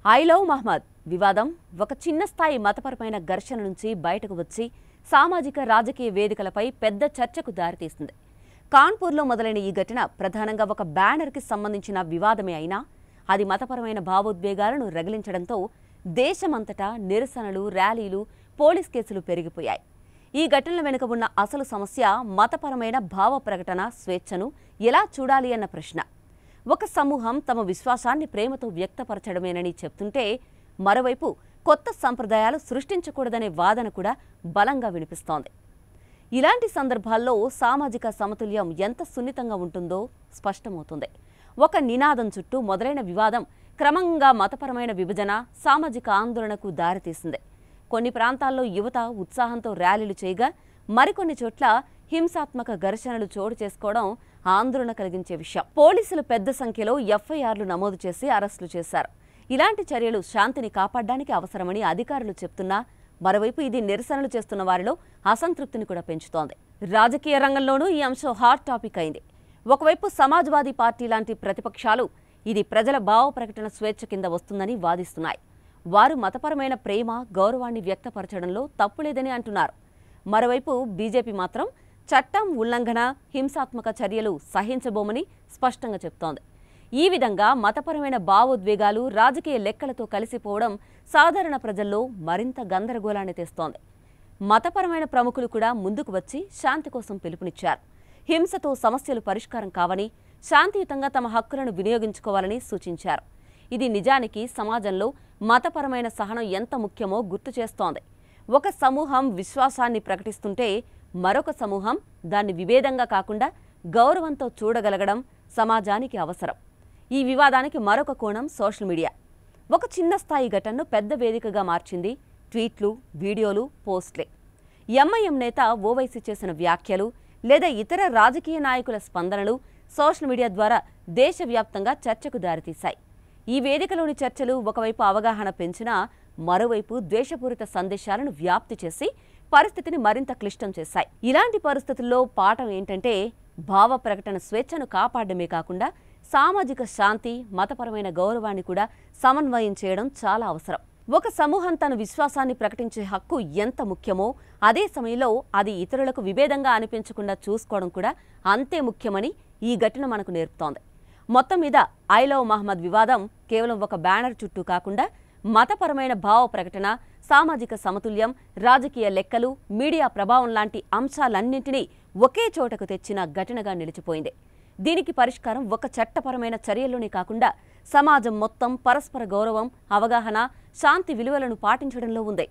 I love Mohammed వివాదం ఒక చిన్న స్థాయి మతపరమైన ఘర్షణ నుంచి బయటకు వచ్చి సామాజిక రాజకీయ వేదికలపై పెద్ద చర్చకు దారితీస్తుంది. కాన్పూర్లో మొదలైన ఈ ఘటన ప్రధానంగా ఒక బ్యానర్కి సంబంధించిన వివాదమే అయినా అది మతపరమైన భావోద్వేగాలను రగిలించడంతో దేశమంతటా నిరసనలు, ర్యాలీలు, పోలీస్ కేసులు పెరిగిపోయాయి. ఈ ఘటనల వెనుక ఉన్న అసలు సమస్య మతపరమైన భావ ప్రకటన స్వేచ్ఛను ఎలా చూడాలి అన్న ప్రశ్న. ఒక సమూహం తమ విశ్వాసాన్ని ప్రేమతో వ్యక్తపరచడమేనని చెప్తుంటే మరోవైపు కొత్త సంప్రదాయాలు సృష్టించకూడదనే వాదన కూడా బలంగా వినిపిస్తోంది. ఇలాంటి సందర్భాల్లో సామాజిక సమతుల్యం ఎంత సున్నితంగా ఉంటుందో స్పష్టమవుతుంది. ఒక నినాదం చుట్టూ మొదలైన వివాదం క్రమంగా మతపరమైన విభజన, సామాజిక ఆందోళనకు దారితీసింది. కొన్ని ప్రాంతాల్లో యువత ఉత్సాహంతో ర్యాలీలు చేయగా మరికొన్ని చోట్ల హింసాత్మక ఘర్షణలు చోటు చేసుకోవడం ఆందోళన కలిగించే విషయం. పోలీసులు పెద్ద సంఖ్యలో ఎఫ్ఐఆర్లు నమోదు చేసి అరెస్టులు చేశారు. ఇలాంటి చర్యలు శాంతిని కాపాడడానికి అవసరమని అధికారులు చెప్తున్నా మరోవైపు ఇది నిరసనలు చేస్తున్న వారిలో అసంతృప్తిని కూడా పెంచుతోంది. రాజకీయ రంగంలోనూ ఈ అంశం హాట్ టాపిక్ అయింది. ఒకవైపు సమాజ్వాదీ పార్టీ లాంటి ప్రతిపక్షాలు ఇది ప్రజల భావ ప్రకటన స్వేచ్ఛ కింద వస్తుందని వాదిస్తున్నాయి. వారు మతపరమైన ప్రేమ, గౌరవాన్ని వ్యక్తపరచడంలో తప్పులేదని అంటున్నారు. మరోవైపు బీజేపీ మాత్రం చట్టం ఉల్లంఘన, హింసాత్మక చర్యలు సహించబోమని స్పష్టంగా చెప్తోంది. ఈ విధంగా మతపరమైన భావోద్వేగాలు రాజకీయ లెక్కలతో కలిసిపోవడం సాధారణ ప్రజల్లో మరింత గందరగోళాన్ని తెస్తోంది. మతపరమైన ప్రముఖులు కూడా ముందుకు వచ్చి శాంతి కోసం పిలుపునిచ్చారు. హింసతో సమస్యలు పరిష్కారం కావని, శాంతియుతంగా తమ హక్కులను వినియోగించుకోవాలని సూచించారు. ఇది నిజానికి సమాజంలో మతపరమైన సహనం ఎంత ముఖ్యమో గుర్తు చేస్తోంది. ఒక సమూహం విశ్వాసాన్ని ప్రకటిస్తుంటే మరొక సమూహం దాన్ని విభేదంగా కాకుండా గౌరవంతో చూడగలగడం సమాజానికి అవసరం. ఈ వివాదానికి మరొక కోణం సోషల్ మీడియా. ఒక చిన్న స్థాయి ఘటనను పెద్ద వేదికగా మార్చింది ట్వీట్లు, వీడియోలు, పోస్ట్లే. ఎంఐఎం నేత ఓవైసీ చేసిన వ్యాఖ్యలు లేదా ఇతర రాజకీయ నాయకుల స్పందనలు సోషల్ మీడియా ద్వారా దేశవ్యాప్తంగా చర్చకు దారితీశాయి. ఈ వేదికలోని చర్చలు ఒకవైపు అవగాహన పెంచినా మరోవైపు ద్వేషపూరిత సందేశాలను వ్యాప్తి చేసి పరిస్థితిని మరింత క్లిష్టం చేశాయి. ఇలాంటి పరిస్థితుల్లో పాఠం ఏంటంటే భావ ప్రకటన స్వేచ్ఛను కాపాడమే కాకుండా సామాజిక శాంతి, మతపరమైన గౌరవాన్ని కూడా సమన్వయం చేయడం చాలా అవసరం. ఒక సమూహం తన విశ్వాసాన్ని ప్రకటించే హక్కు ఎంత ముఖ్యమో అదే సమయంలో అది ఇతరులకు విభేదంగా అనిపించకుండా చూసుకోవడం కూడా అంతే ముఖ్యమని ఈ ఘటన మనకు నేర్పుతోంది. మొత్తం మీద ఐ లవ్ మహమ్మద్ వివాదం కేవలం ఒక బ్యానర్ చుట్టూ కాకుండా మతపరమైన భావ ప్రకటన, సామాజిక సమతుల్యం, రాజకీయ లెక్కలు, మీడియా ప్రభావం లాంటి అంశాలన్నింటినీ ఒకే చోటకు తెచ్చిన ఘటనగా నిలిచిపోయింది. దీనికి పరిష్కారం ఒక చట్టపరమైన చర్యల్లోనే కాకుండా సమాజం మొత్తం పరస్పర గౌరవం, అవగాహన, శాంతి విలువలను పాటించడంలో ఉంది.